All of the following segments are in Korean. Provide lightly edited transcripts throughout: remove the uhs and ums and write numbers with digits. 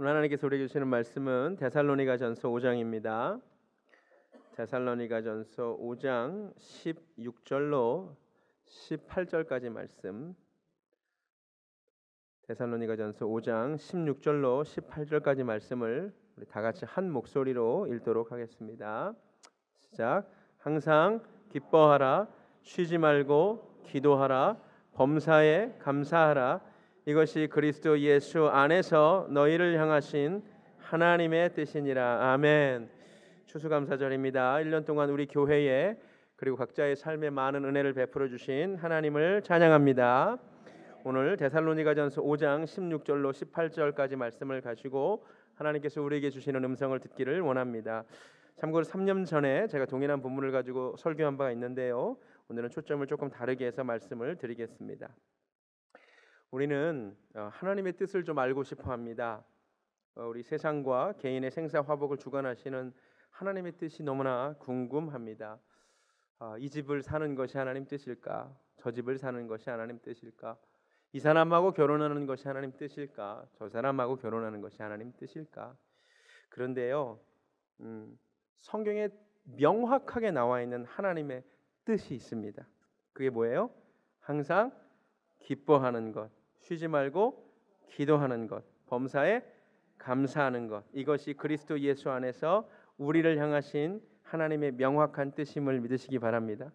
오늘 하나님께서 우리에게 주시는 말씀은 데살로니가전서 5장입니다. 데살로니가전서 5장 16절로 18절까지 말씀. 데살로니가전서 5장 16절로 18절까지 말씀을 우리 다 같이 한 목소리로 읽도록 하겠습니다. 시작. 항상 기뻐하라, 쉬지 말고 기도하라, 범사에 감사하라. 이것이 그리스도 예수 안에서 너희를 향하신 하나님의 뜻이니라. 아멘. 추수감사절입니다. 1년 동안 우리 교회에 그리고 각자의 삶에 많은 은혜를 베풀어 주신 하나님을 찬양합니다. 오늘 데살로니가전서 5장 16절로 18절까지 말씀을 가지고 하나님께서 우리에게 주시는 음성을 듣기를 원합니다. 참고로 3년 전에 제가 동일한 본문을 가지고 설교한 바가 있는데요. 오늘은 초점을 조금 다르게 해서 말씀을 드리겠습니다. 우리는 하나님의 뜻을 좀 알고 싶어 합니다. 우리 세상과 개인의 생사화복을 주관하시는 하나님의 뜻이 너무나 궁금합니다. 이 집을 사는 것이 하나님 뜻일까? 저 집을 사는 것이 하나님 뜻일까? 이 사람하고 결혼하는 것이 하나님 뜻일까? 저 사람하고 결혼하는 것이 하나님 뜻일까? 그런데요, 성경에 명확하게 나와 있는 하나님의 뜻이 있습니다. 그게 뭐예요? 항상 기뻐하는 것, 쉬지 말고 기도하는 것, 범사에 감사하는 것. 이것이 그리스도 예수 안에서 우리를 향하신 하나님의 명확한 뜻임을 믿으시기 바랍니다.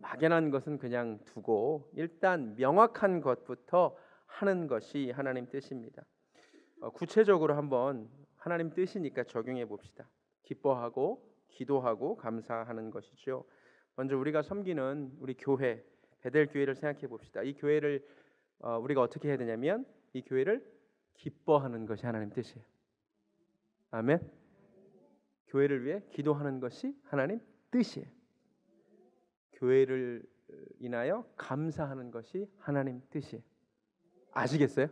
막연한 것은 그냥 두고 일단 명확한 것부터 하는 것이 하나님 뜻입니다. 구체적으로 한번 하나님 뜻이니까 적용해 봅시다. 기뻐하고 기도하고 감사하는 것이죠. 먼저 우리가 섬기는 우리 교회 베델 교회를 생각해 봅시다. 이 교회를 우리가 어떻게 해야 되냐면 이 교회를 기뻐하는 것이 하나님 뜻이에요. 아멘. 교회를 위해 기도하는 것이 하나님 뜻이에요. 교회를 인하여 감사하는 것이 하나님 뜻이에요. 아시겠어요?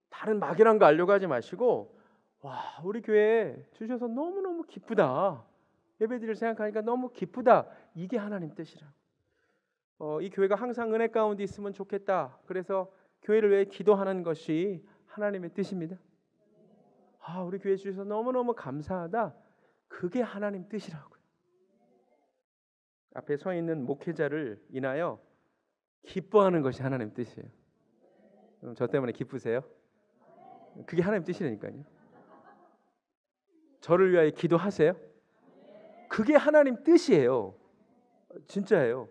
다른 막연한 거 알려고 하지 마시고, 와, 우리 교회 주셔서 너무너무 기쁘다, 예배드릴 생각하니까 너무 기쁘다, 이게 하나님 뜻이라고. 이 교회가 항상 은혜 가운데 있으면 좋겠다, 그래서 교회를 위해 기도하는 것이 하나님의 뜻입니다. 우리 교회 주셔서 너무너무 감사하다, 그게 하나님 뜻이라고요. 앞에 서 있는 목회자를 인하여 기뻐하는 것이 하나님 뜻이에요. 그럼 저 때문에 기쁘세요? 그게 하나님 뜻이라니까요. 저를 위하여 기도하세요? 그게 하나님 뜻이에요. 진짜예요.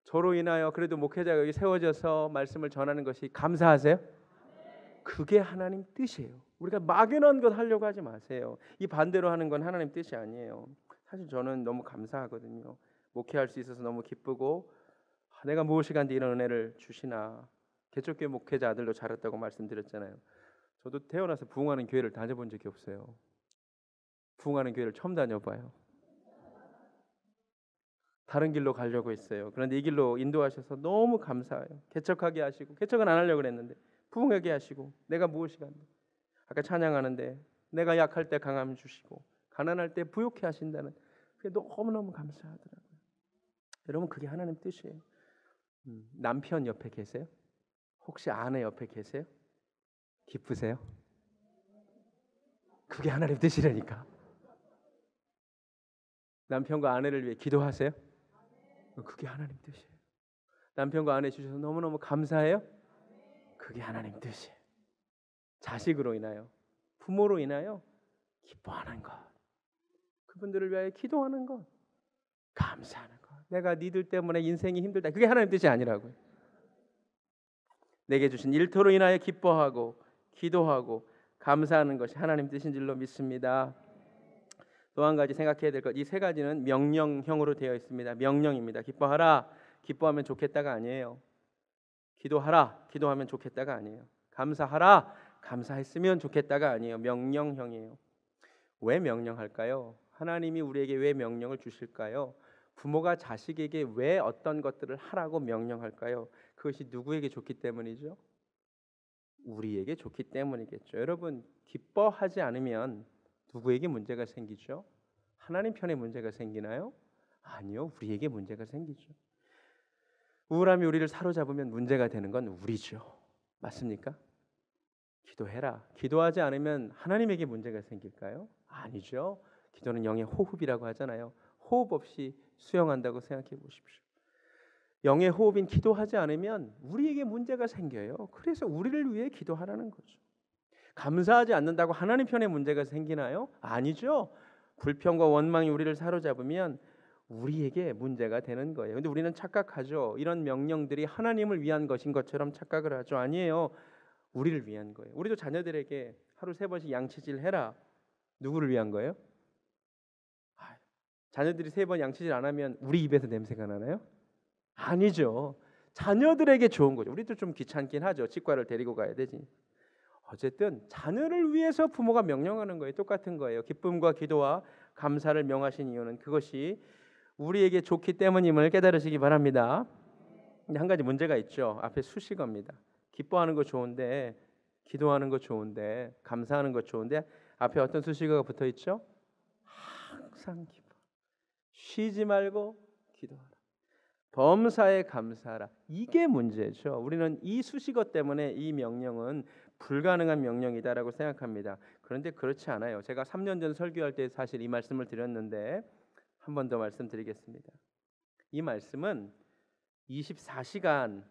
저로 인하여 그래도 목회자가 여기 세워져서 말씀을 전하는 것이 감사하세요? 그게 하나님 뜻이에요. 우리가 막연한 것 하려고 하지 마세요. 이 반대로 하는 건 하나님 뜻이 아니에요. 사실 저는 너무 감사하거든요. 목회할 수 있어서 너무 기쁘고, 내가 무엇이간데 이런 은혜를 주시나. 개척교회 목회자 아들로 자랐다고 말씀드렸잖아요. 저도 태어나서 부흥하는 교회를 다녀본 적이 없어요. 부흥하는 교회를 처음 다녀봐요. 다른 길로 가려고 했어요. 그런데 이 길로 인도하셔서 너무 감사해요. 개척하게 하시고, 개척은 안 하려고 했는데 부흥하게 하시고, 내가 무엇이간데, 아까 찬양하는데 내가 약할 때 강함 주시고 가난할 때 부욕해 하신다는, 그게 너무너무 감사하더라고요. 여러분, 그게 하나님 뜻이에요. 남편 옆에 계세요? 혹시 아내 옆에 계세요? 기쁘세요? 그게 하나님 뜻이라니까. 남편과 아내를 위해 기도하세요? 그게 하나님 뜻이에요. 남편과 아내 주셔서 너무너무 감사해요? 그게 하나님 뜻이에요. 자식으로 인하여, 부모로 인하여 기뻐하는 것, 그분들을 위하여 기도하는 것, 감사하는 것. 내가 니들 때문에 인생이 힘들다, 그게 하나님 뜻이 아니라고요. 내게 주신 일터로 인하여 기뻐하고 기도하고 감사하는 것이 하나님 뜻인 줄로 믿습니다. 또 한 가지 생각해야 될 것, 이 세 가지는 명령형으로 되어 있습니다. 명령입니다. 기뻐하라, 기뻐하면 좋겠다가 아니에요. 기도하라, 기도하면 좋겠다가 아니에요. 감사하라, 감사했으면 좋겠다가 아니에요. 명령형이에요. 왜 명령할까요? 하나님이 우리에게 왜 명령을 주실까요? 부모가 자식에게 왜 어떤 것들을 하라고 명령할까요? 그것이 누구에게 좋기 때문이죠? 우리에게 좋기 때문이겠죠. 여러분, 기뻐하지 않으면 누구에게 문제가 생기죠? 하나님 편에 문제가 생기나요? 아니요, 우리에게 문제가 생기죠. 우울함이 우리를 사로잡으면 문제가 되는 건 우리죠. 맞습니까? 기도해라. 기도하지 않으면 하나님에게 문제가 생길까요? 아니죠. 기도는 영의 호흡이라고 하잖아요. 호흡 없이 수영한다고 생각해 보십시오. 영의 호흡인 기도하지 않으면 우리에게 문제가 생겨요. 그래서 우리를 위해 기도하라는 거죠. 감사하지 않는다고 하나님 편에 문제가 생기나요? 아니죠. 불평과 원망이 우리를 사로잡으면 우리에게 문제가 되는 거예요. 근데 우리는 착각하죠. 이런 명령들이 하나님을 위한 것인 것처럼 착각을 하죠. 아니에요. 우리를 위한 거예요. 우리도 자녀들에게 하루 3번씩 양치질 해라. 누구를 위한 거예요? 자녀들이 3번 양치질 안 하면 우리 입에서 냄새가 나나요? 아니죠. 자녀들에게 좋은 거죠. 우리도 좀 귀찮긴 하죠. 치과를 데리고 가야 되지. 어쨌든 자녀를 위해서 부모가 명령하는 거예요. 똑같은 거예요. 기쁨과 기도와 감사를 명하신 이유는 그것이 우리에게 좋기 때문임을 깨달으시기 바랍니다. 근데 한 가지 문제가 있죠. 앞에 수식어입니다. 기뻐하는 거 좋은데, 기도하는 거 좋은데, 감사하는 거 좋은데 앞에 어떤 수식어가 붙어 있죠? 항상 기뻐. 쉬지 말고 기도하라. 범사에 감사하라. 이게 문제죠. 우리는 이 수식어 때문에 이 명령은 불가능한 명령이다라고 생각합니다. 그런데 그렇지 않아요. 제가 3년 전 설교할 때 사실 이 말씀을 드렸는데 한 번 더 말씀드리겠습니다. 이 말씀은 24시간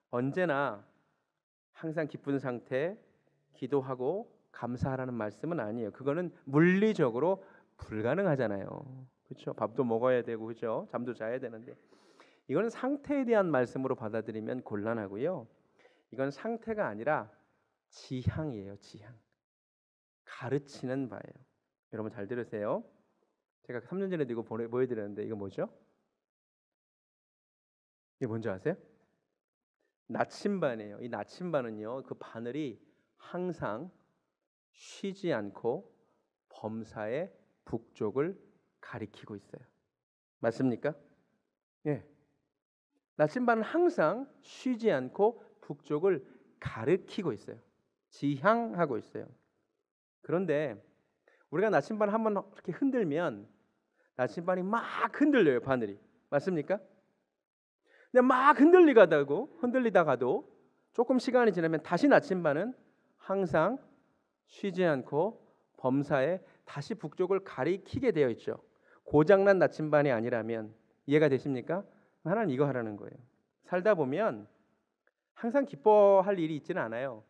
언제나 항상 기쁜 상태 기도하고 감사하라는 말씀은 아니에요. 그거는 물리적으로 불가능하잖아요. 그렇죠? 밥도 먹어야 되고 그렇죠? 잠도 자야 되는데 이거는 상태에 대한 말씀으로 받아들이면 곤란하고요. 이건 상태가 아니라 지향이에요. 지향. 가르치는 바예요. 여러분 잘 들으세요. 제가 3년 전에도 이거 보여드렸는데 이거 뭐죠? 이게 뭔지 아세요? 나침반이에요. 이 나침반은요. 그 바늘이 항상 쉬지 않고 범사의 북쪽을 가리키고 있어요. 맞습니까? 예. 나침반은 항상 쉬지 않고 북쪽을 가리키고 있어요. 지향하고 있어요. 그런데 우리가 나침반을 한번 이렇게 흔들면 나침반이 막 흔들려요. 바늘이. 맞습니까? 근데 막 흔들리다가도 조금 시간이 지나면 다시 나침반은 항상 쉬지 않고 범사에 다시 북쪽을 가리키게 되어 있죠. 고장난 나침반이 아니라면 이해가 되십니까? 하나님 이거 하라는 거예요. 살다 보면 항상 기뻐할 일이 있지는 않아요.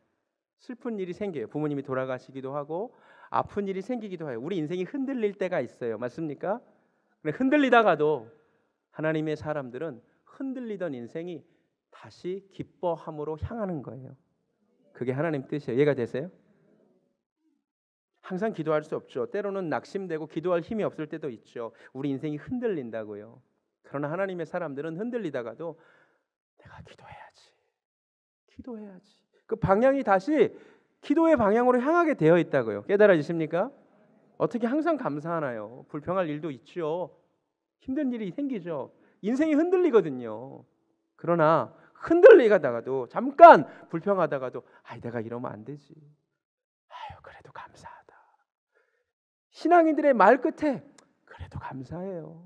슬픈 일이 생겨요. 부모님이 돌아가시기도 하고 아픈 일이 생기기도 해요. 우리 인생이 흔들릴 때가 있어요. 맞습니까? 흔들리다가도 하나님의 사람들은 흔들리던 인생이 다시 기뻐함으로 향하는 거예요. 그게 하나님 뜻이에요. 이해가 되세요? 항상 기도할 수 없죠. 때로는 낙심되고 기도할 힘이 없을 때도 있죠. 우리 인생이 흔들린다고요. 그러나 하나님의 사람들은 흔들리다가도 내가 기도해야지. 그 방향이 다시 기도의 방향으로 향하게 되어 있다고요. 깨달아지십니까? 어떻게 항상 감사하나요? 불평할 일도 있죠. 힘든 일이 생기죠. 인생이 흔들리거든요. 그러나 흔들리다가도 잠깐 불평하다가도 내가 이러면 안 되지. 그래도 감사하다. 신앙인들의 말 끝에 그래도 감사해요.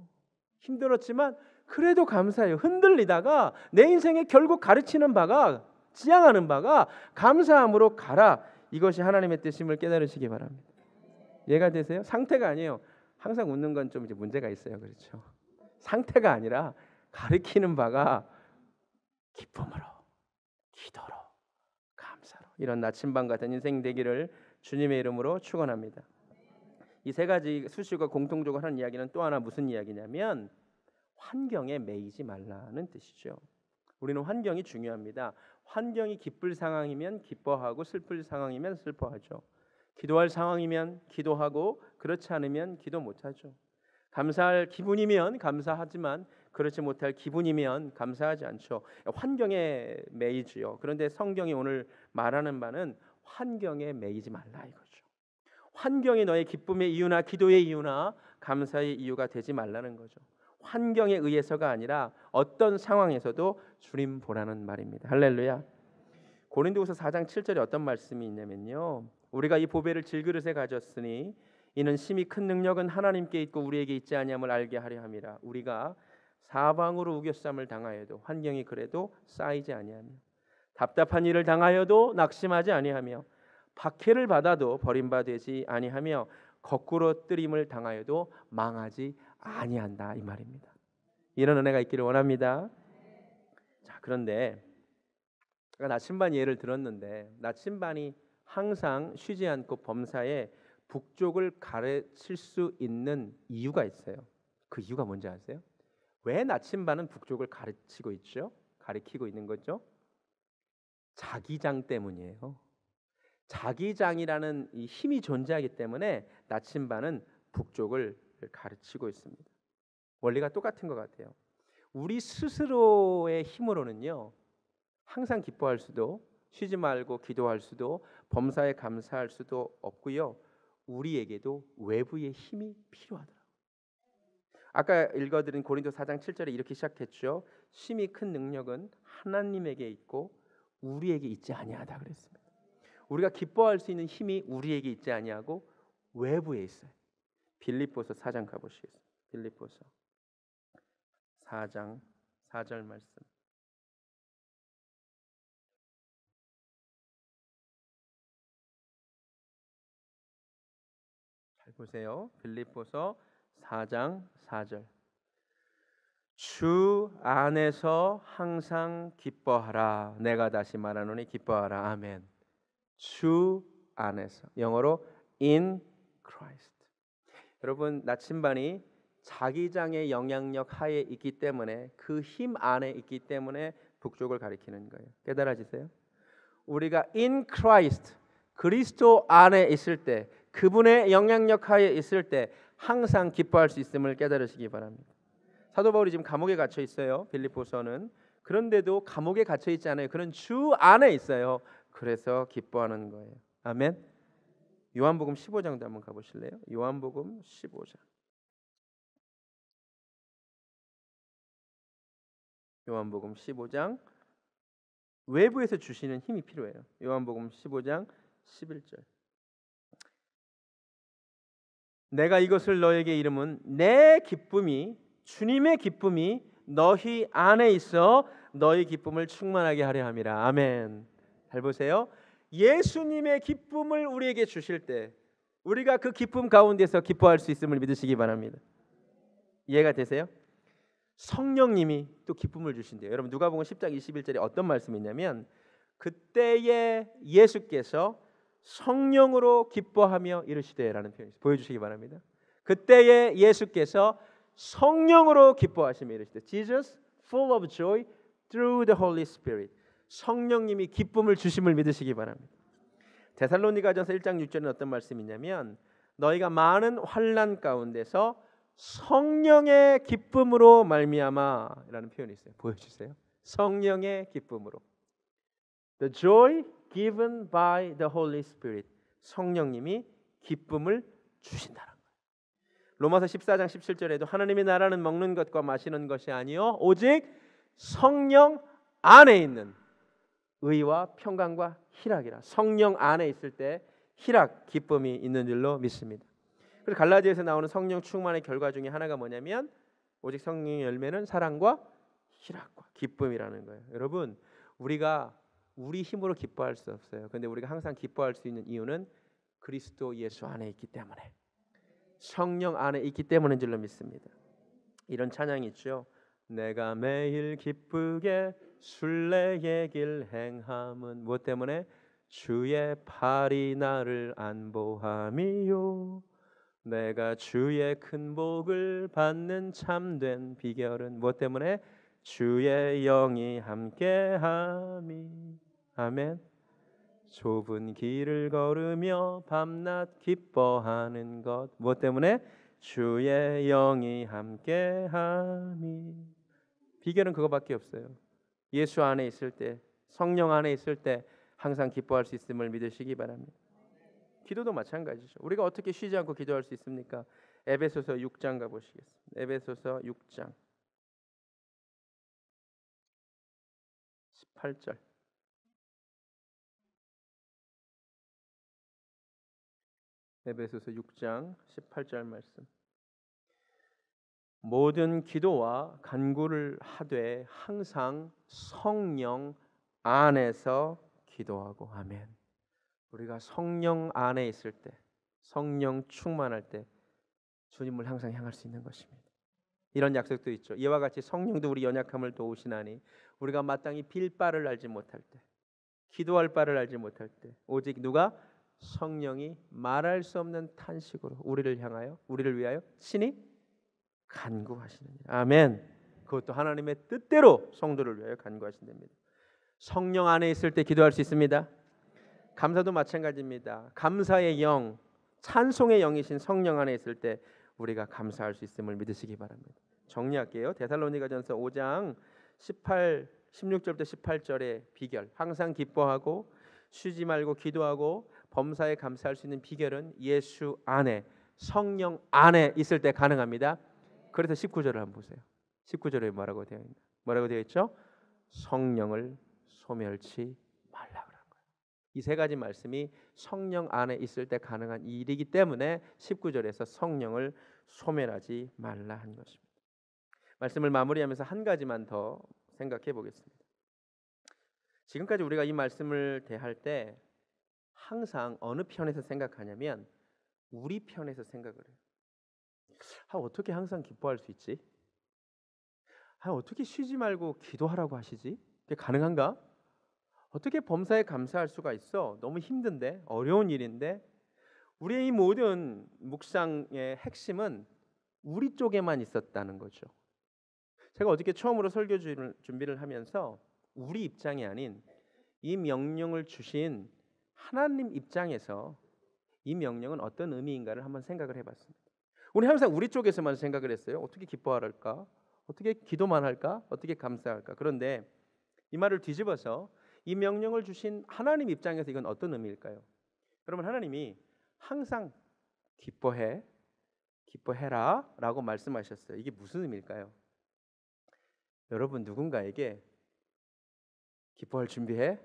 힘들었지만 그래도 감사해요. 흔들리다가 내 인생에 결국 가르치는 바가 지향하는 바가 감사함으로 가라. 이것이 하나님의 뜻임을 깨달으시기 바랍니다. 이해가 되세요? 상태가 아니에요. 항상 웃는 건 좀 이제 문제가 있어요. 그렇죠? 상태가 아니라 가르치는 바가 기쁨으로, 기도로, 감사로 이런 나침반 같은 인생 되기를 주님의 이름으로 축원합니다. 이 세 가지 수식어가 공통적으로 하는 이야기는 또 하나 무슨 이야기냐면 환경에 매이지 말라는 뜻이죠. 우리는 환경이 중요합니다. 환경이 기쁠 상황이면 기뻐하고 슬플 상황이면 슬퍼하죠. 기도할 상황이면 기도하고 그렇지 않으면 기도 못하죠. 감사할 기분이면 감사하지만 그렇지 못할 기분이면 감사하지 않죠. 환경에 매이지요. 그런데 성경이 오늘 말하는 바는 환경에 매이지 말라 이거죠. 환경이 너의 기쁨의 이유나 기도의 이유나 감사의 이유가 되지 말라는 거죠. 환경에 의해서가 아니라 어떤 상황에서도 주님 보라는 말입니다. 할렐루야. 고린도후서 4장 7절에 어떤 말씀이 있냐면요. 우리가 이 보배를 질그릇에 가졌으니 이는 심히 큰 능력은 하나님께 있고 우리에게 있지 아니함을 알게 하려 함이라. 우리가 사방으로 우겨쌈을 당하여도 환경이 그래도 쌓이지 아니하며 답답한 일을 당하여도 낙심하지 아니하며 박해를 받아도 버림받지 아니하며 거꾸로 뜨림을 당하여도 망하지 아니한다 이 말입니다. 이런 은혜가 있기를 원합니다. 자, 그런데 제가 나침반 예를 들었는데 나침반이 항상 쉬지 않고 범사에 북쪽을 가르칠 수 있는 이유가 있어요. 그 이유가 뭔지 아세요? 왜 나침반은 북쪽을 가르치고 있죠? 가리키고 있는 거죠? 자기장 때문이에요. 자기장이라는 이 힘이 존재하기 때문에 나침반은 북쪽을 가르치고 있습니다. 원리가 똑같은 것 같아요. 우리 스스로의 힘으로는요 항상 기뻐할 수도 쉬지 말고 기도할 수도 범사에 감사할 수도 없고요. 우리에게도 외부의 힘이 필요하더라고요. 아까 읽어드린 고린도 4장 7절에 이렇게 시작했죠. 심히 큰 능력은 하나님에게 있고 우리에게 있지 아니하다 그랬습니다. 우리가 기뻐할 수 있는 힘이 우리에게 있지 아니하고 외부에 있어요. 빌립보서 4장 가보시겠습니다. 빌립보서 4장 4절 말씀. 잘 보세요. 빌립보서 4장 4절. 주 안에서 항상 기뻐하라. 내가 다시 말하노니 기뻐하라. 아멘. 주 안에서. 영어로 in Christ. 여러분 나침반이 자기장의 영향력 하에 있기 때문에 그 힘 안에 있기 때문에 북쪽을 가리키는 거예요. 깨달아지세요? 우리가 in Christ 그리스도 안에 있을 때 그분의 영향력 하에 있을 때 항상 기뻐할 수 있음을 깨달으시기 바랍니다. 사도 바울이 지금 감옥에 갇혀 있어요. 빌립보서는. 그런데도 감옥에 갇혀 있지 않아요. 그는 주 안에 있어요. 그래서 기뻐하는 거예요. 아멘. 요한복음 15장도 한번 가보실래요? 요한복음 15장. 요한복음 15장. 외부에서 주시는 힘이 필요해요. 요한복음 15장 11절. 내가 이것을 너에게 이름은 내 기쁨이 주님의 기쁨이 너희 안에 있어 너희 기쁨을 충만하게 하려 함이라. 아멘. 잘 보세요. 예수님의 기쁨을 우리에게 주실 때 우리가 그 기쁨 가운데서 기뻐할 수 있음을 믿으시기 바랍니다. 이해가 되세요? 성령님이 또 기쁨을 주신대요. 여러분 누가복음 10장 21절에 어떤 말씀이 있냐면 그때에 예수께서 성령으로 기뻐하며 이르시되라는 표현이 있어요. 보여주시기 바랍니다. 그때에 예수께서 성령으로 기뻐하시며 이르시되 Jesus full of joy through the Holy Spirit. 성령님이 기쁨을 주심을 믿으시기 바랍니다. 데살로니가전서 1장 6절은 어떤 말씀이냐면 너희가 많은 환난 가운데서 성령의 기쁨으로 말미암아라는 표현이 있어요. 보여주세요. 성령의 기쁨으로. The joy given by the Holy Spirit. 성령님이 기쁨을 주신다는 거예요. 로마서 14장 17절에도 하나님의 나라는 먹는 것과 마시는 것이 아니요 오직 성령 안에 있는 의와 평강과 희락이라. 성령 안에 있을 때 희락, 기쁨이 있는 줄로 믿습니다. 그래서 갈라디아에서 나오는 성령 충만의 결과 중에 하나가 뭐냐면 오직 성령의 열매는 사랑과 희락과 기쁨이라는 거예요. 여러분 우리가 우리 힘으로 기뻐할 수 없어요. 그런데 우리가 항상 기뻐할 수 있는 이유는 그리스도 예수 안에 있기 때문에 성령 안에 있기 때문인 줄로 믿습니다. 이런 찬양이 있죠. 내가 매일 기쁘게 순례의 길 행함은 무엇 때문에? 주의 팔이 나를 안보함이요. 내가 주의 큰 복을 받는 참된 비결은 무엇 때문에? 주의 영이 함께함이. 아멘. 좁은 길을 걸으며 밤낮 기뻐하는 것 무엇 때문에? 주의 영이 함께함이. 비결은 그거밖에 없어요. 예수 안에 있을 때, 성령 안에 있을 때 항상 기뻐할 수 있음을 믿으시기 바랍니다. 기도도 마찬가지죠. 우리가 어떻게 쉬지 않고 기도할 수 있습니까? 에베소서 6장 가보시겠습니다. 에베소서 6장 18절. 에베소서 6장 18절 말씀. 모든 기도와 간구를 하되 항상 성령 안에서 기도하고. 아멘. 우리가 성령 안에 있을 때, 성령 충만할 때 주님을 항상 향할 수 있는 것입니다. 이런 약속도 있죠. 이와 같이 성령도 우리 연약함을 도우시나니 우리가 마땅히 빌 바를 알지 못할 때, 기도할 바를 알지 못할 때 오직 누가? 성령이 말할 수 없는 탄식으로 우리를 향하여, 우리를 위하여 친히 간구하시느니라. 아멘. 그것도 하나님의 뜻대로 성도를 위하여 간구하신답니다. 성령 안에 있을 때 기도할 수 있습니다. 감사도 마찬가지입니다. 감사의 영, 찬송의 영이신 성령 안에 있을 때 우리가 감사할 수 있음을 믿으시기 바랍니다. 정리할게요. 데살로니가전서 5장 16절부터 18절의 비결. 항상 기뻐하고 쉬지 말고 기도하고 범사에 감사할 수 있는 비결은 예수 안에, 성령 안에 있을 때 가능합니다. 그래서 19절을 한번 보세요. 19절에 뭐라고 되어 있나? 뭐라고 되어 있죠? 성령을 소멸치 말라 그런 거예요. 이 세 가지 말씀이 성령 안에 있을 때 가능한 일이기 때문에 19절에서 성령을 소멸하지 말라 한 것입니다. 말씀을 마무리하면서 한 가지만 더 생각해 보겠습니다. 지금까지 우리가 이 말씀을 대할 때 항상 어느 편에서 생각하냐면 우리 편에서 생각을 해요. 어떻게 항상 기뻐할 수 있지? 어떻게 쉬지 말고 기도하라고 하시지? 그게 가능한가? 어떻게 범사에 감사할 수가 있어? 너무 힘든데, 어려운 일인데. 우리의 이 모든 묵상의 핵심은 우리 쪽에만 있었다는 거죠. 제가 어저께 처음으로 설교 준비를 하면서 우리 입장이 아닌 이 명령을 주신 하나님 입장에서 이 명령은 어떤 의미인가를 한번 생각을 해봤습니다. 우리 항상 우리 쪽에서만 생각을 했어요. 어떻게 기뻐할까? 어떻게 기도만 할까? 어떻게 감사할까? 그런데 이 말을 뒤집어서 이 명령을 주신 하나님 입장에서 이건 어떤 의미일까요? 여러분, 하나님이 항상 기뻐해라 라고 말씀하셨어요. 이게 무슨 의미일까요? 여러분, 누군가에게 기뻐할 준비해?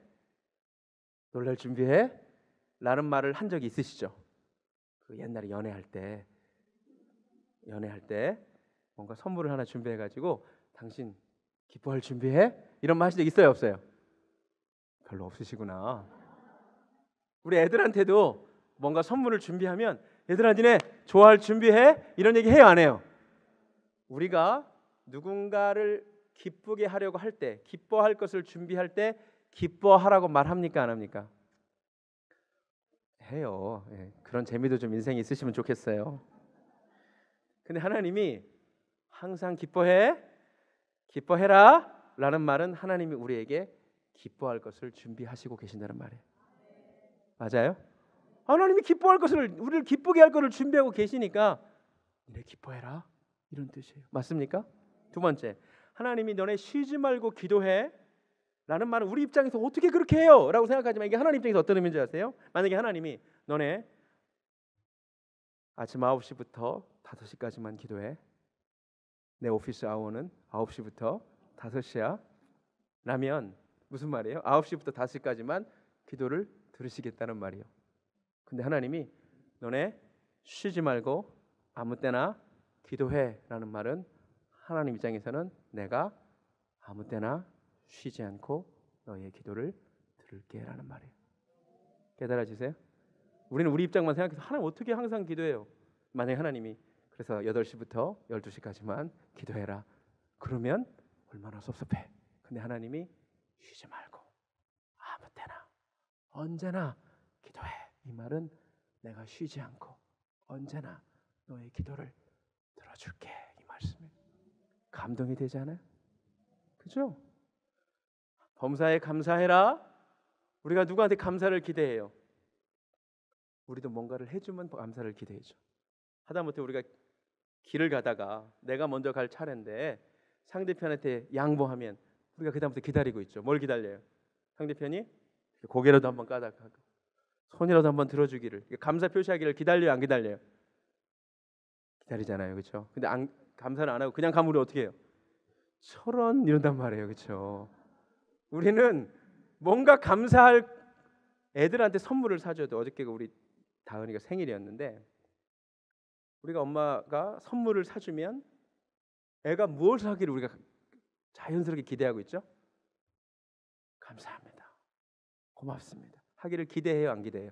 놀랄 준비해? 라는 말을 한 적이 있으시죠? 그 옛날에 연애할 때 뭔가 선물을 하나 준비해가지고 당신 기뻐할 준비해? 이런 말 하신 적 있어요, 없어요? 별로 없으시구나. 우리 애들한테도 뭔가 선물을 준비하면 얘들아 니네 좋아할 준비해? 이런 얘기 해요, 안 해요? 우리가 누군가를 기쁘게 하려고 할 때, 기뻐할 것을 준비할 때 기뻐하라고 말합니까, 안 합니까? 해요. 그런 재미도 좀 인생에 있으시면 좋겠어요. 근데 하나님이 항상 기뻐해라 라는 말은 하나님이 우리에게 기뻐할 것을 준비하시고 계신다는 말이에요. 맞아요? 하나님이 기뻐할 것을, 우리를 기쁘게 할 것을 준비하고 계시니까 너네 기뻐해라 이런 뜻이에요. 맞습니까? 두 번째, 하나님이 너네 쉬지 말고 기도해 라는 말은 우리 입장에서 어떻게 그렇게 해요? 라고 생각하지만 이게 하나님 입장에서 어떤 의미인지 아세요? 만약에 하나님이 너네 아침 9시부터 5시까지만 기도해. 내 오피스 아워는 9시부터 5시야. 라면 무슨 말이에요? 9시부터 5시까지만 기도를 들으시겠다는 말이에요. 근데 하나님이 너네 쉬지 말고 아무 때나 기도해 라는 말은 하나님 입장에서는 내가 아무 때나 쉬지 않고 너의 기도를 들을게 라는 말이에요. 깨달아지세요? 우리는 우리 입장만 생각해서 하나님 어떻게 항상 기도해요? 만약에 하나님이 그래서 8시부터 12시까지만 기도해라. 그러면 얼마나 섭섭해. 근데 하나님이 쉬지 말고 아무 때나 언제나 기도해. 이 말은 내가 쉬지 않고 언제나 너의 기도를 들어줄게. 이 말씀이 감동이 되지 않아요? 그죠? 범사에 감사해라. 우리가 누구한테 감사를 기대해요? 우리도 뭔가를 해주면 감사를 기대해줘. 하다못해 우리가 길을 가다가 내가 먼저 갈 차례인데 상대편한테 양보하면 우리가 그다음부터 기다리고 있죠. 뭘 기다려요? 상대편이 고개라도 한번 까닥하고 손이라도 한번 들어주기를, 감사 표시하기를 기다려요, 안 기다려요? 기다리잖아요, 그렇죠? 근데 감사를 안 하고 그냥 가면 우리 어떻게 해요? 저런 이런단 말이에요, 그렇죠? 우리는 뭔가 감사할, 애들한테 선물을 사줘도 어저께가 우리 다은이가 생일이었는데 우리가 엄마가 선물을 사주면 애가 무엇을 하기를 우리가 자연스럽게 기대하고 있죠? 감사합니다. 고맙습니다. 하기를 기대해요, 안 기대해요?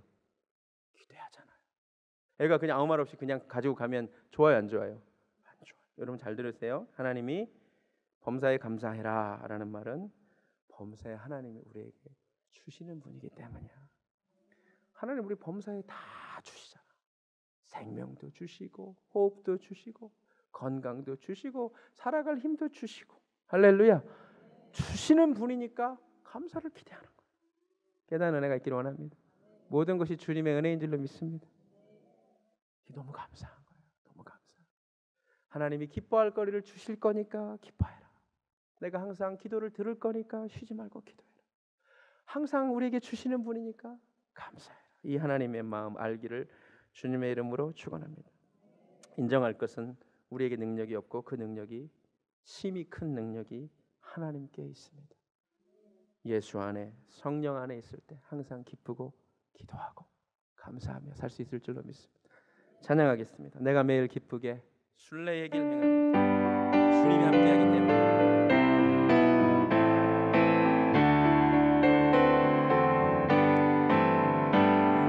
기대하잖아요. 애가 그냥 아무 말 없이 그냥 가지고 가면 좋아요, 안 좋아요? 안 좋아요. 여러분 잘 들으세요. 하나님이 범사에 감사해라 라는 말은 범사에 하나님이 우리에게 주시는 분이기 때문이야. 하나님 우리 범사에 다 주시잖아. 생명도 주시고 호흡도 주시고 건강도 주시고 살아갈 힘도 주시고 할렐루야. 주시는 분이니까 감사를 기대하는 거예요. 깨닫는 은혜가 있기를 원합니다. 모든 것이 주님의 은혜인 줄로 믿습니다. 너무 감사한 거예요. 너무 감사. 하나님이 기뻐할 거리를 주실 거니까 기뻐해라. 내가 항상 기도를 들을 거니까 쉬지 말고 기도해라. 항상 우리에게 주시는 분이니까 감사해라. 이 하나님의 마음 알기를 주님의 이름으로 축원합니다. 인정할 것은 우리에게 능력이 없고 그 능력이 심히 큰 능력이 하나님께 있습니다. 예수 안에 성령 안에 있을 때 항상 기쁘고 기도하고 감사하며 살 수 있을 줄로 믿습니다. 찬양하겠습니다. 내가 매일 기쁘게 순례의 길 행하며 주님이 함께하기 때문에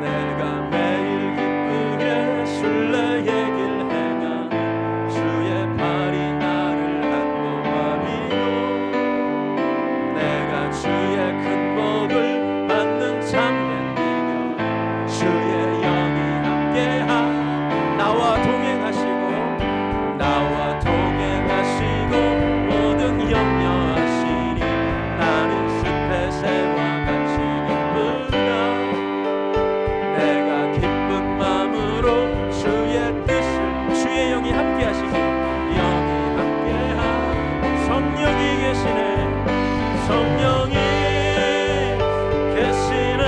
내가 매일 기쁘게 순례의 길 행하며 주의 팔이 나를 안보하리요 내가 주의 큰 복을 받는 참된 비결 주의 영이 함께하 나와 동행하시고 모든 염려하시니 나는 숲의 새와 같이 기쁘다 내가 기쁜 마음으로 주의 뜻을 주의 영이 함께하시니 영이 함께하 성령이 계시네 성령이 계시네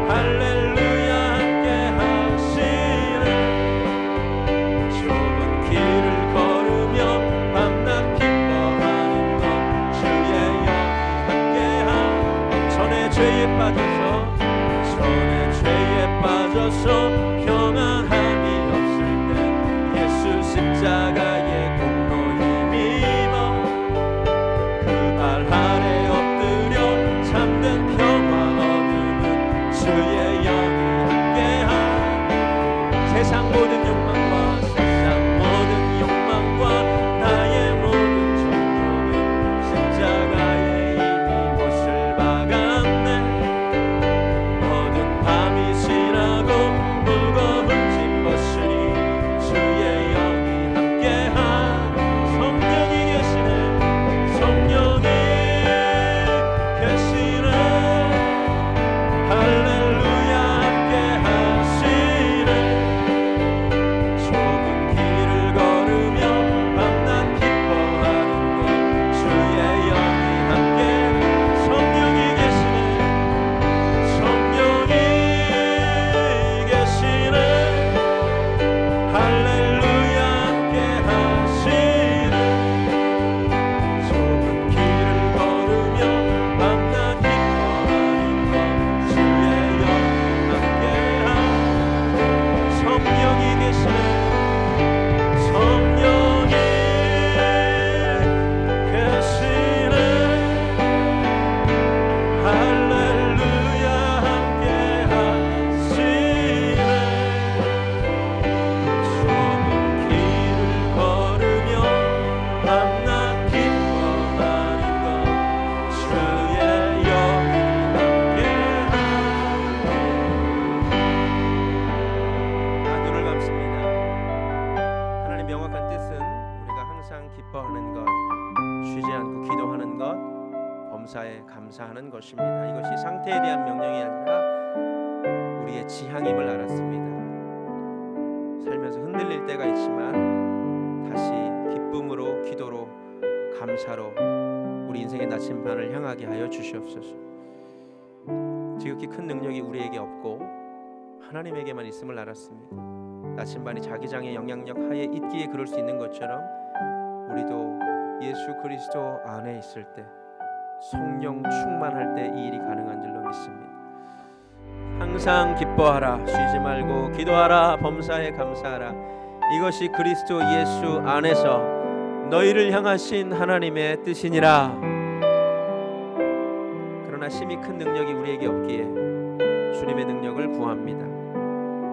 할렐루야 함께하시네 좁은 길을 걸으며 밤낮 기뻐하는 것 주의 영이 함께하 전에 죄에 빠져서 평안함이 없을 때 예수 십자가의 공로 힘입어 그 발 아래 엎드려 참된 평화 얻으는 주의 영이 함께하 세상 모든 욕망과 나의 모든 정욕은 십자가에 이미 못을 박았네 모든 밤이 지나고 무거운 짐 벗으니 주의 영이 함께하 성령이 계시네 성령이 계시네 할렐루야 함께하시네 좁은 길을 걸으며 밤낮 기뻐하는 것 주의 영이 함께 성령이 계시네 성령이 계시네 할렐루야 함께하시네 좁은 길을 걸으며 밤낮 기뻐하는 것 주의 영이 함께하 성령이 계시네 성령이 계시네 할렐루야 함께하시네 좁은 길을 걸으며 밤낮 기뻐하는 것 주의 영이 함께하 눈을 감습니다. 하나님 명확한 뜻은 우리가 항상 기뻐하는 것, 쉬지 않고 기도하는 것, 범사에 감사하는 것입니다. 이것이 상태에 대한 명령이 아니라 우리의 지향임을 알았습니다. 살면서 흔들릴 때가 있지만 다시 기쁨으로 기도로 감사로 우리 인생의 나침반을 향하게 하여 주시옵소서. 지극히 큰 능력이 우리에게 없고 하나님에게만 있음을 알았습니다. 나침반이 자기장의 영향력 하에 있기에 그럴 수 있는 것처럼 우리도 예수 그리스도 안에 있을 때 성령 충만할 때 이 일이 가능한 줄로 믿습니다. 항상 기뻐하라 쉬지 말고 기도하라 범사에 감사하라 이것이 그리스도 예수 안에서 너희를 향하신 하나님의 뜻이니라. 그러나 그러나 심히 큰 능력이 우리에게 없기에 주님의 능력을 구합니다.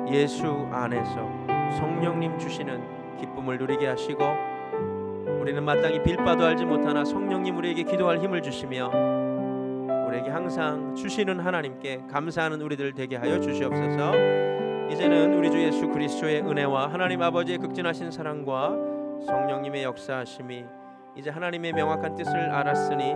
예수 안에서 성령님 주시는 기쁨을 누리게 하시고, 우리는 마땅히 빌바도 알지 못하나 성령님 우리에게 기도할 힘을 주시며 우리에게 항상 주시는 하나님께 감사하는 우리들 되게 하여 주시옵소서. 이제는 우리 주 예수 그리스도의 은혜와 하나님 아버지의 극진하신 사랑과 성령님의 역사하심이 이제 하나님의 명확한 뜻을 알았으니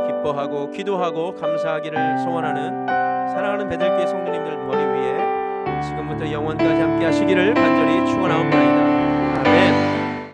기뻐하고 기도하고 감사하기를 소원하는 사랑하는 베들교회 성도님들 머리 위에 지금부터 영원까지 함께 하시기를 간절히 축원하옵나이다.